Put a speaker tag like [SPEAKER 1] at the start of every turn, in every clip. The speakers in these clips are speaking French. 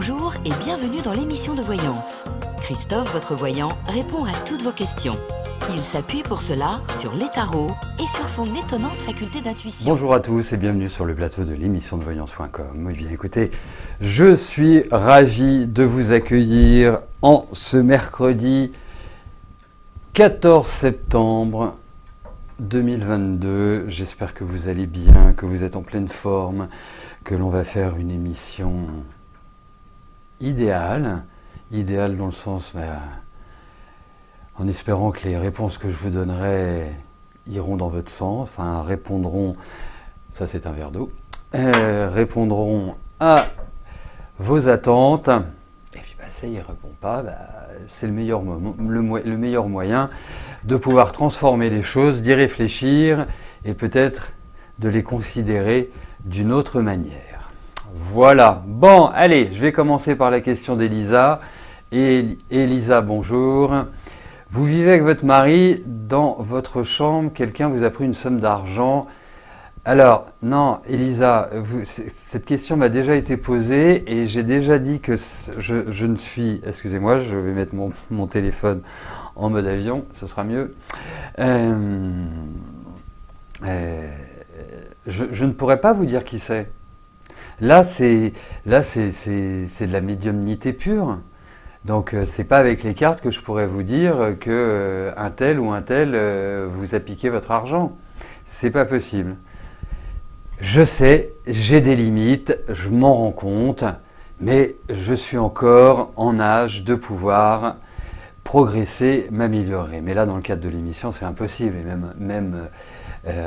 [SPEAKER 1] Bonjour et bienvenue dans l'émission de voyance. Christophe, votre voyant, répond à toutes vos questions. Il s'appuie pour cela sur les tarots et sur son étonnante faculté d'intuition.
[SPEAKER 2] Bonjour à tous et bienvenue sur le plateau de l'émission de voyance.com. Eh bien écoutez, je suis ravi de vous accueillir en ce mercredi 14 septembre 2022. J'espère que vous allez bien, que vous êtes en pleine forme, que l'on va faire une émission idéale dans le sens, en espérant que les réponses que je vous donnerai iront dans votre sens, enfin répondront, ça c'est un verre d'eau, répondront à vos attentes. Et puis ça y répond pas, c'est le meilleur moment, le meilleur moyen de pouvoir transformer les choses, d'y réfléchir et peut-être de les considérer d'une autre manière. Voilà. Bon, allez, je vais commencer par la question d'Elisa. Et Elisa, bonjour. Vous vivez avec votre mari dans votre chambre, quelqu'un vous a pris une somme d'argent. Alors, non, Elisa, cette question m'a déjà été posée et j'ai déjà dit que je ne suis... Excusez-moi, je vais mettre mon téléphone en mode avion, ce sera mieux. Je ne pourrais pas vous dire qui c'est. Là, c'est de la médiumnité pure. Donc, c'est pas avec les cartes que je pourrais vous dire que un tel ou un tel vous a piqué votre argent. C'est pas possible. Je sais, j'ai des limites, je m'en rends compte, mais je suis encore en âge de pouvoir progresser, m'améliorer. Mais là, dans le cadre de l'émission, c'est impossible. Et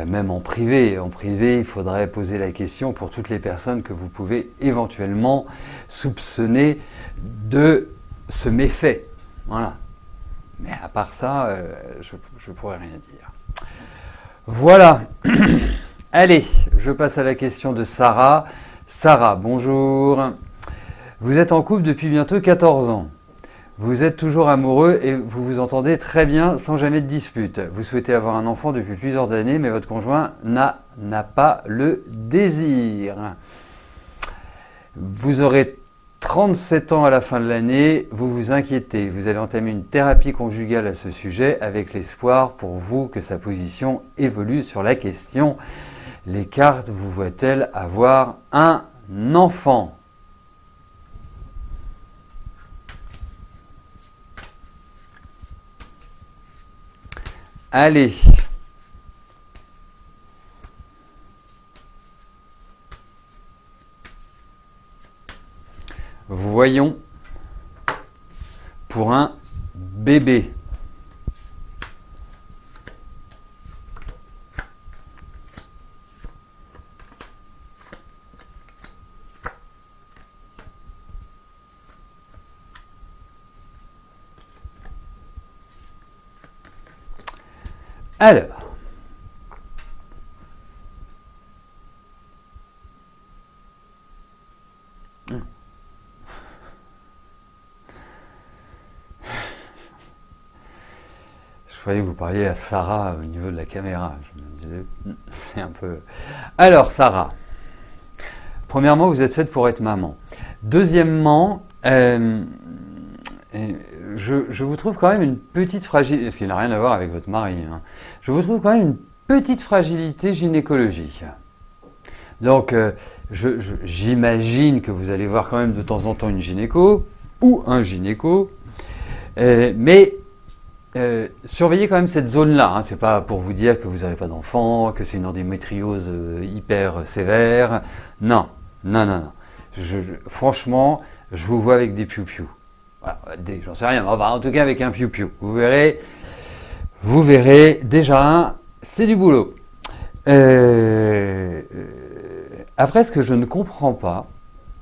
[SPEAKER 2] même en privé. En privé, il faudrait poser la question pour toutes les personnes que vous pouvez éventuellement soupçonner de ce méfait. Voilà. Mais à part ça, je ne pourrais rien dire. Voilà. Allez, je passe à la question de Sarah. Sarah, bonjour. Vous êtes en couple depuis bientôt 14 ans. Vous êtes toujours amoureux et vous vous entendez très bien sans jamais de dispute. Vous souhaitez avoir un enfant depuis plusieurs années, mais votre conjoint n'a pas le désir. Vous aurez 37 ans à la fin de l'année, vous vous inquiétez. Vous allez entamer une thérapie conjugale à ce sujet avec l'espoir pour vous que sa position évolue sur la question. Les cartes vous voient-elles avoir un enfant ? Allez. Voyons pour un bébé. Alors, je croyais que vous parliez à Sarah au niveau de la caméra. Je me disais, c'est un peu... Alors, Sarah, premièrement, vous êtes faite pour être maman. Deuxièmement, je vous trouve quand même une petite fragilité, ce qui n'a rien à voir avec votre mari, hein. Je vous trouve quand même une petite fragilité gynécologique. Donc, j'imagine que vous allez voir quand même de temps en temps une gynéco ou un gynéco, mais surveillez quand même cette zone-là. Hein. C'est pas pour vous dire que vous n'avez pas d'enfant, que c'est une endométriose hyper sévère. Non. Franchement, je vous vois avec des piou-piou. Voilà, j'en sais rien, en tout cas avec un piou-piou. Vous verrez déjà, c'est du boulot. Après, ce que je ne comprends pas,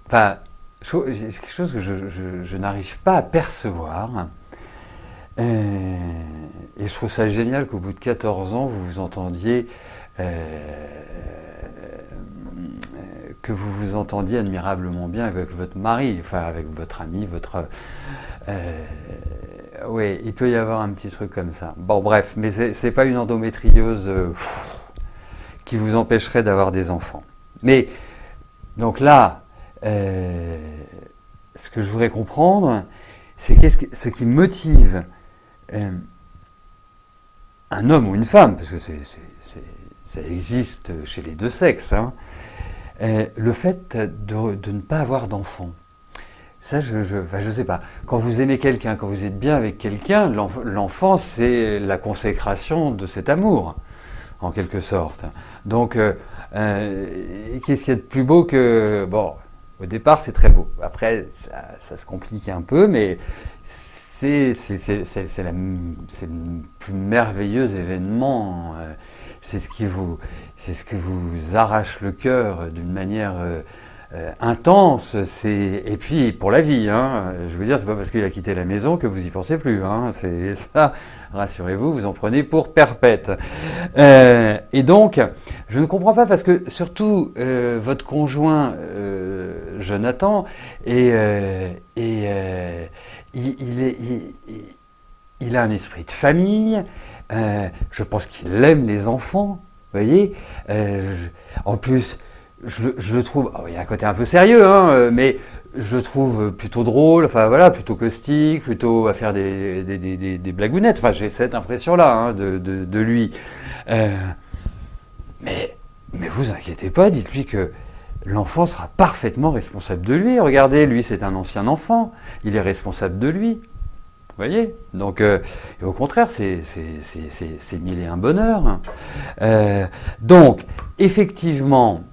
[SPEAKER 2] enfin, c'est quelque chose que je n'arrive pas à percevoir, et je trouve ça génial qu'au bout de 14 ans, vous vous entendiez, que vous vous entendiez admirablement bien avec votre mari, enfin avec votre ami, oui, il peut y avoir un petit truc comme ça. Bon, bref, mais c'est pas une endométriose qui vous empêcherait d'avoir des enfants. Mais donc là, ce que je voudrais comprendre, c'est ce qui motive un homme ou une femme, parce que ça existe chez les deux sexes, hein, le fait de ne pas avoir d'enfant. Ça, je sais pas. Quand vous aimez quelqu'un, quand vous êtes bien avec quelqu'un, l'enfant, c'est la consécration de cet amour, en quelque sorte. Donc, qu'est-ce qu'il y a de plus beau que... Bon, au départ, c'est très beau. Après, ça se complique un peu, mais c'est le plus merveilleux événement. C'est ce qui vous arrache le cœur d'une manière intense. Et puis pour la vie, hein. Je veux dire, c'est pas parce qu'il a quitté la maison que vous y pensez plus. Hein. C'est ça. Rassurez-vous, vous en prenez pour perpète. Et donc, je ne comprends pas parce que surtout votre conjoint Jonathan il a un esprit de famille. Je pense qu'il aime les enfants. Vous voyez. En plus, je le trouve. Oh, il y a un côté un peu sérieux, hein, mais je le trouve plutôt drôle, enfin voilà, plutôt caustique, plutôt à faire des blagounettes. Enfin, j'ai cette impression-là hein, de lui. Mais vous inquiétez pas, dites-lui que l'enfant sera parfaitement responsable de lui. Regardez, lui, c'est un ancien enfant, il est responsable de lui. Vous voyez. Donc, et au contraire, c'est mille et un bonheur. Donc, effectivement,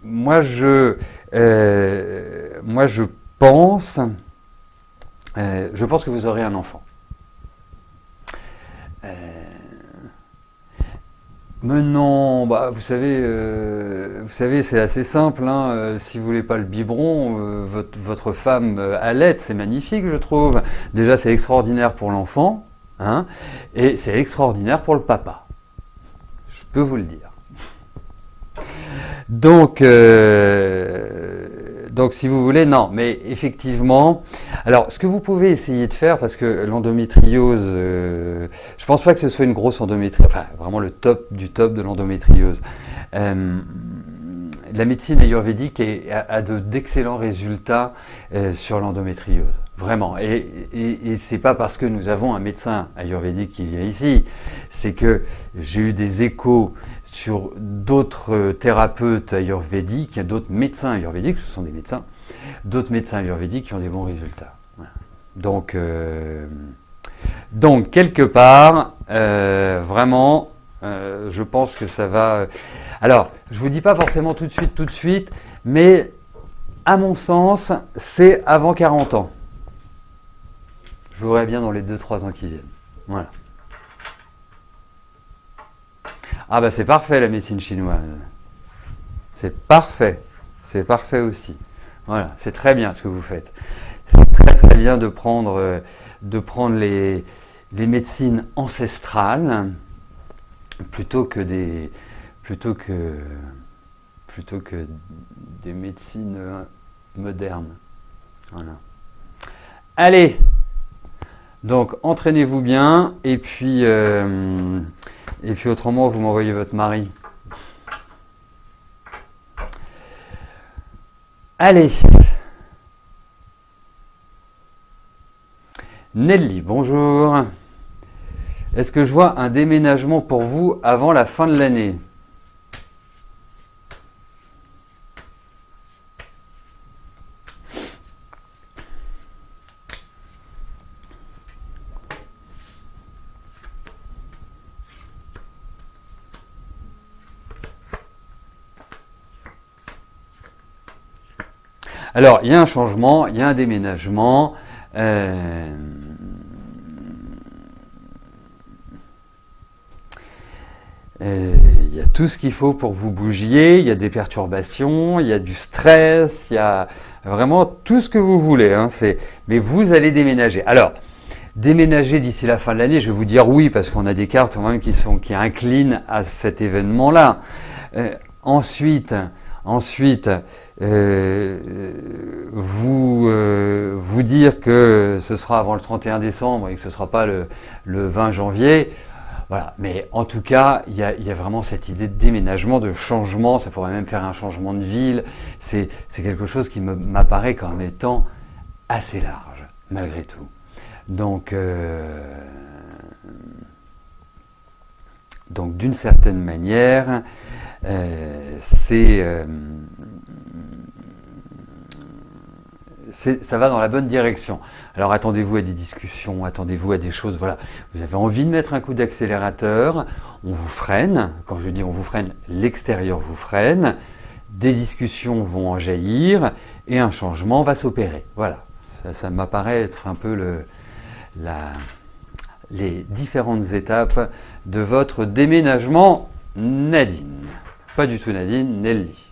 [SPEAKER 2] moi je pense que vous aurez un enfant. Maintenant, bah, vous savez, c'est assez simple. Hein, si vous voulez pas le biberon, votre femme allaite, c'est magnifique, je trouve. Déjà, c'est extraordinaire pour l'enfant, hein, et c'est extraordinaire pour le papa. Je peux vous le dire. Donc, si vous voulez, non, mais effectivement, alors ce que vous pouvez essayer de faire, parce que l'endométriose, je pense pas que ce soit une grosse endométriose, enfin vraiment le top du top de l'endométriose. La médecine ayurvédique a d'excellents résultats sur l'endométriose, vraiment. Et c'est pas parce que nous avons un médecin ayurvédique qui vient ici, c'est que j'ai eu des échos sur d'autres thérapeutes ayurvédiques, d'autres médecins ayurvédiques, ce sont des médecins, d'autres médecins ayurvédiques qui ont des bons résultats. Voilà. Donc quelque part, vraiment, je pense que ça va... Alors, je vous dis pas forcément tout de suite, mais à mon sens, c'est avant 40 ans. Je verrai bien dans les 2-3 ans qui viennent. Voilà. Ah bah c'est parfait la médecine chinoise. C'est parfait aussi. Voilà, c'est très bien ce que vous faites. C'est très très bien de prendre les médecines ancestrales plutôt que des médecines modernes. Voilà. Allez, donc entraînez-vous bien et puis autrement, vous m'envoyez votre mari. Allez. Nelly, bonjour. Est-ce que je vois un déménagement pour vous avant la fin de l'année ? Alors, il y a un changement, il y a un déménagement. Il y a tout ce qu'il faut pour que vous bougiez, il y a des perturbations, il y a du stress, il y a vraiment tout ce que vous voulez. Hein, mais vous allez déménager. Alors, déménager d'ici la fin de l'année, je vais vous dire oui, parce qu'on a des cartes quand même qui inclinent à cet événement-là. Ensuite, vous dire que ce sera avant le 31 décembre et que ce ne sera pas le 20 janvier, voilà. Mais en tout cas, il y a vraiment cette idée de déménagement, de changement, ça pourrait même faire un changement de ville, c'est quelque chose qui m'apparaît comme étant assez large, malgré tout. Donc d'une certaine manière, ça va dans la bonne direction. Alors attendez-vous à des discussions, attendez-vous à des choses, voilà. Vous avez envie de mettre un coup d'accélérateur, on vous freine. Quand je dis on vous freine, l'extérieur vous freine. Des discussions vont en jaillir et un changement va s'opérer. Voilà. Ça m'apparaît être un peu les différentes étapes de votre déménagement, Nadine. Pas du tout Nadine, Nelly.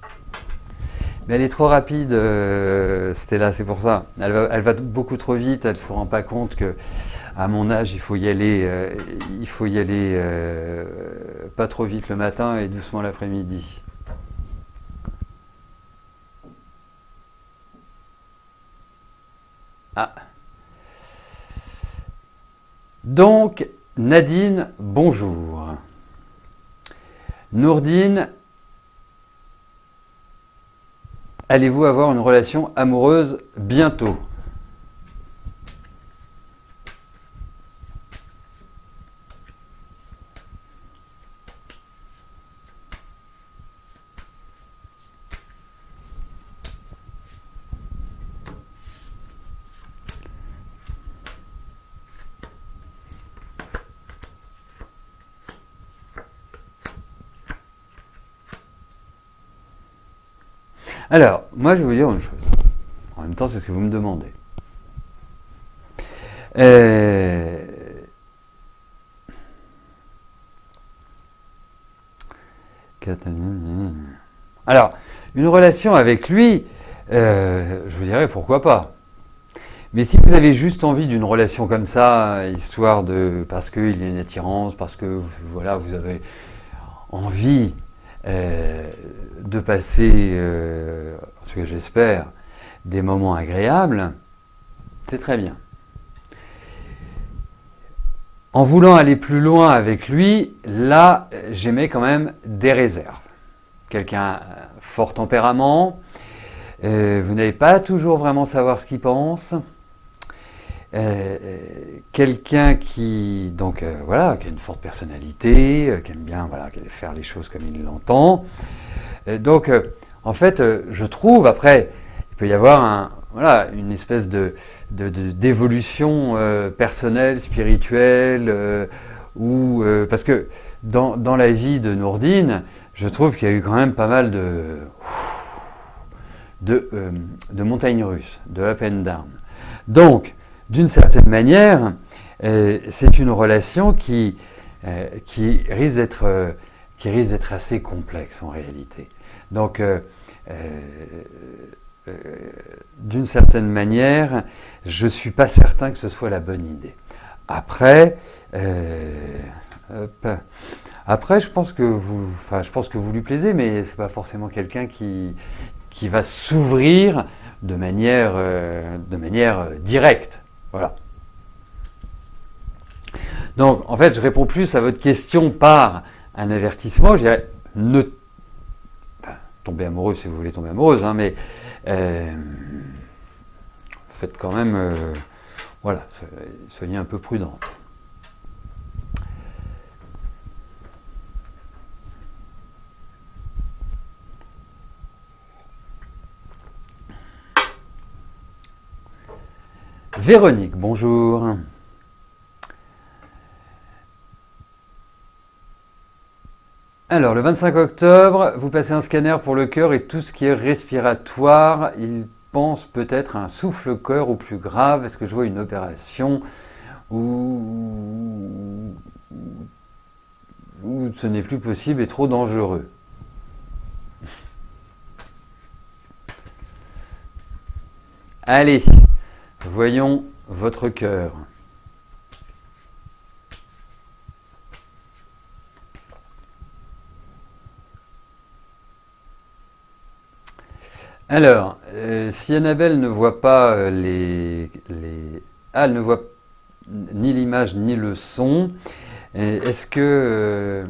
[SPEAKER 2] Mais elle est trop rapide, Stella, c'est pour ça. Elle va beaucoup trop vite, elle ne se rend pas compte que à mon âge, il faut y aller pas trop vite le matin et doucement l'après-midi. Ah. Donc, Nadine, bonjour. Nourdine, allez-vous avoir une relation amoureuse bientôt? Alors, moi je vais vous dire une chose. En même temps, c'est ce que vous me demandez. Alors, une relation avec lui, je vous dirais pourquoi pas. Mais si vous avez juste envie d'une relation comme ça, histoire de, parce qu'il y a une attirance, parce que voilà, vous avez envie de passer, en tout cas j'espère, des moments agréables, c'est très bien. En voulant aller plus loin avec lui, là, j'émets quand même des réserves. Quelqu'un fort tempérament, vous n'allez pas toujours vraiment savoir ce qu'il pense. Quelqu'un qui voilà, qui a une forte personnalité, qui aime bien voilà, faire les choses comme il l'entend. En fait, je trouve après, il peut y avoir une espèce d'évolution personnelle, spirituelle, parce que dans la vie de Nourdine, je trouve qu'il y a eu quand même pas mal de montagnes russes, de up and down. Donc, d'une certaine manière, c'est une relation qui risque d'être assez complexe en réalité. Donc, d'une certaine manière, je ne suis pas certain que ce soit la bonne idée. Après, je pense que vous lui plaisez, mais c'est pas forcément quelqu'un qui va s'ouvrir de manière directe. Voilà. Donc, en fait, je réponds plus à votre question par un avertissement. Je dirais, tombez amoureux si vous voulez tomber amoureuse, hein, mais faites quand même, voilà, soyez un peu prudente. Véronique, bonjour. Alors, le 25 octobre, vous passez un scanner pour le cœur et tout ce qui est respiratoire. Il pense peut-être à un souffle-cœur ou plus grave. Est-ce que je vois une opération où ce n'est plus possible et trop dangereux? Allez, voyons votre cœur. Alors, si Annabelle ne voit pas elle ne voit ni l'image ni le son, est-ce que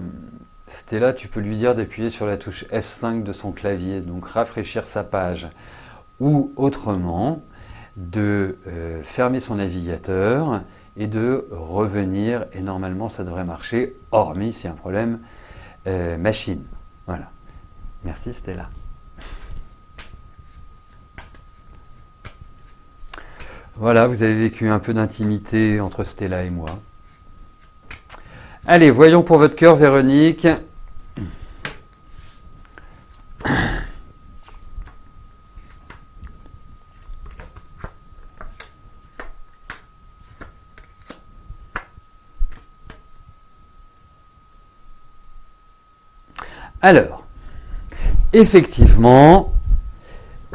[SPEAKER 2] Stella, tu peux lui dire d'appuyer sur la touche F5 de son clavier, donc rafraîchir sa page, ou autrement, de fermer son navigateur et de revenir, et normalement ça devrait marcher, hormis s'il y a un problème machine. Voilà. Merci Stella. Voilà, vous avez vécu un peu d'intimité entre Stella et moi. Allez, voyons pour votre cœur, Véronique. Alors, effectivement,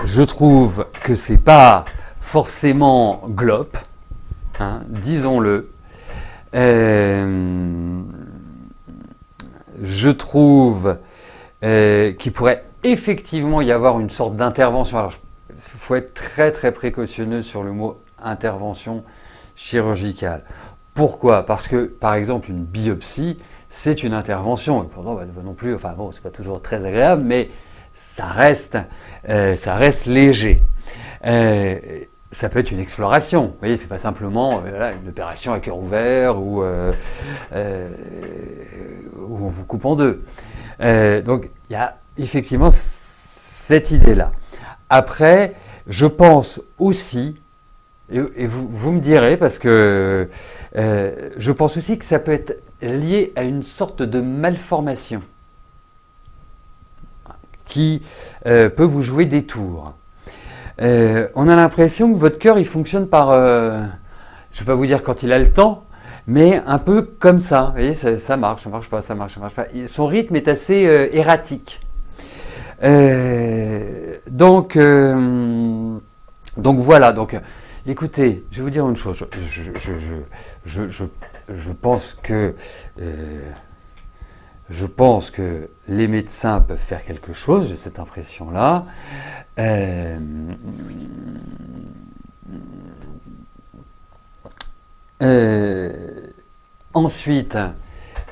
[SPEAKER 2] je trouve que c'est pas forcément glop, hein, disons-le. Je trouve qu'il pourrait effectivement y avoir une sorte d'intervention. Alors, il faut être très très précautionneux sur le mot intervention chirurgicale. Pourquoi? Parce que, par exemple, une biopsie, c'est une intervention. Et pourtant, non plus, enfin bon, c'est pas toujours très agréable, mais ça reste léger. Ça peut être une exploration. Vous voyez, c'est pas simplement une opération à cœur ouvert où on vous coupe en deux. Donc, il y a effectivement cette idée-là. Après, je pense aussi, et vous me direz, parce que je pense aussi que ça peut être lié à une sorte de malformation qui peut vous jouer des tours. On a l'impression que votre cœur, il fonctionne par, je ne vais pas vous dire quand il a le temps, mais un peu comme ça. Vous voyez, ça marche, ça marche pas, ça marche pas. Son rythme est assez erratique. Donc voilà. Donc, écoutez, je vais vous dire une chose. Je pense que les médecins peuvent faire quelque chose. J'ai cette impression-là. Ensuite,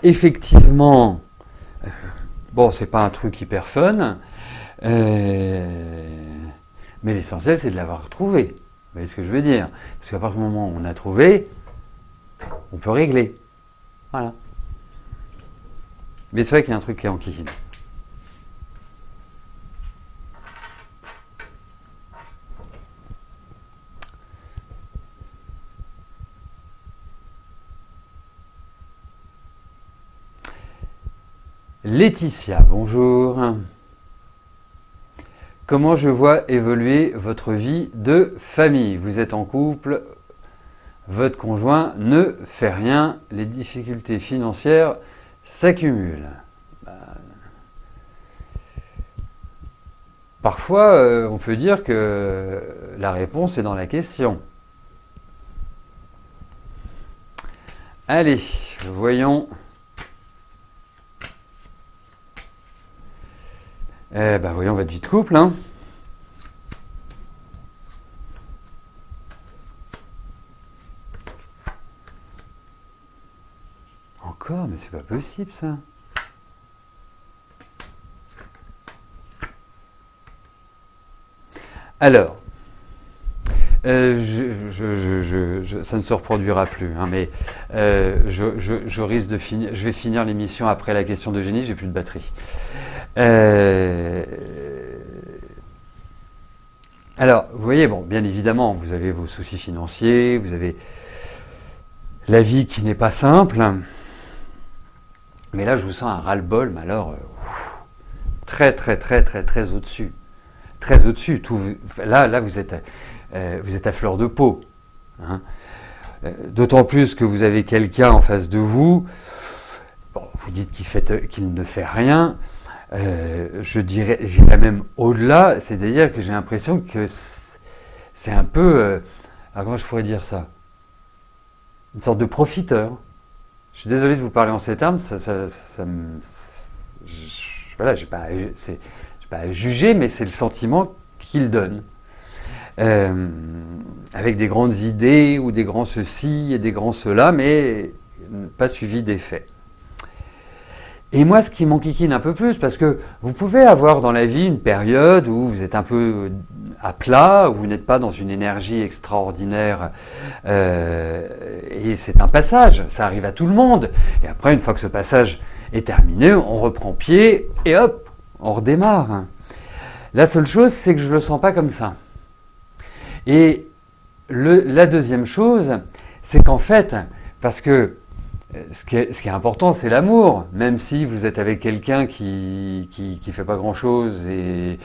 [SPEAKER 2] effectivement, bon, c'est pas un truc hyper fun, mais l'essentiel c'est de l'avoir trouvé. Vous voyez ce que je veux dire? Parce qu'à partir du moment où on a trouvé, on peut régler. Voilà. Mais c'est vrai qu'il y a un truc qui est enquiquine. Laetitia, bonjour. Comment je vois évoluer votre vie de famille? Vous êtes en couple, votre conjoint ne fait rien, les difficultés financières s'accumulent. Parfois, on peut dire que la réponse est dans la question. Allez, voyons. Voyons votre vie de couple. Hein. Encore, mais c'est pas possible ça. Alors, ça ne se reproduira plus, hein, mais je risque de finir. Je vais finir l'émission après la question d'Eugénie, j'ai plus de batterie. Alors, vous voyez, bon, bien évidemment, vous avez vos soucis financiers, vous avez la vie qui n'est pas simple, mais là, je vous sens un ras-le-bol, mais alors, très au-dessus. Très au-dessus. Là, vous êtes à fleur de peau. Hein. D'autant plus que vous avez quelqu'un en face de vous. Bon, vous dites qu'il ne fait rien. J'irais même au-delà. C'est-à-dire que j'ai l'impression que c'est un peu... alors comment je pourrais dire ça? Une sorte de profiteur. Je suis désolé de vous parler en ces termes. Voilà, j'ai pas à juger, mais c'est le sentiment qu'il donne. Avec des grandes idées ou des grands ceci et des grands cela, mais pas suivi des faits. Et moi, ce qui m'enquiquine un peu plus, parce que vous pouvez avoir dans la vie une période où vous êtes un peu à plat, où vous n'êtes pas dans une énergie extraordinaire, et c'est un passage, ça arrive à tout le monde. Et après, une fois que ce passage est terminé, on reprend pied, et hop, on redémarre. La seule chose, c'est que je ne le sens pas comme ça. Et la deuxième chose, c'est qu'en fait, parce que ce qui est important, c'est l'amour. Même si vous êtes avec quelqu'un qui fait pas grand-chose et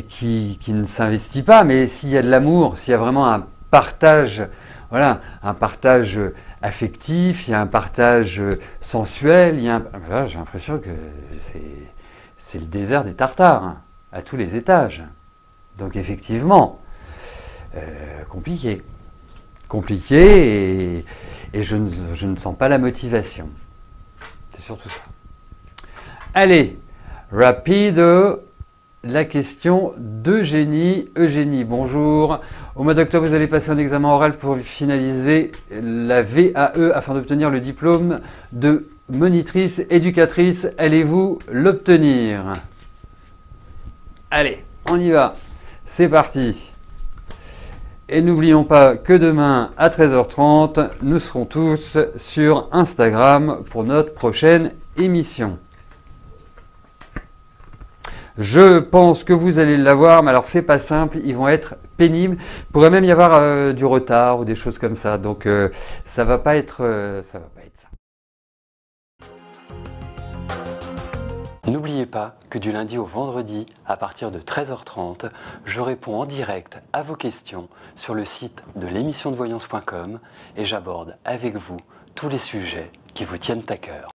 [SPEAKER 2] qui ne s'investit pas, mais s'il y a de l'amour, s'il y a vraiment un partage, voilà, un partage affectif, il y a un partage sensuel, là, j'ai l'impression que c'est le désert des Tartares, hein, à tous les étages. Donc effectivement, compliqué. Compliqué et je ne sens pas la motivation. C'est surtout ça. Allez, rapide, la question d'Eugénie. Eugénie, bonjour. Au mois d'octobre, vous allez passer un examen oral pour finaliser la VAE afin d'obtenir le diplôme de monitrice éducatrice. Allez-vous l'obtenir? Allez, on y va. C'est parti. Et n'oublions pas que demain à 13h30, nous serons tous sur Instagram pour notre prochaine émission. Je pense que vous allez l'avoir, mais alors c'est pas simple, ils vont être pénibles. Il pourrait même y avoir du retard ou des choses comme ça, donc ça va pas être ça. N'oubliez pas que du lundi au vendredi, à partir de 13h30, je réponds en direct à vos questions sur le site de l'émissiondevoyance.com et j'aborde avec vous tous les sujets qui vous tiennent à cœur.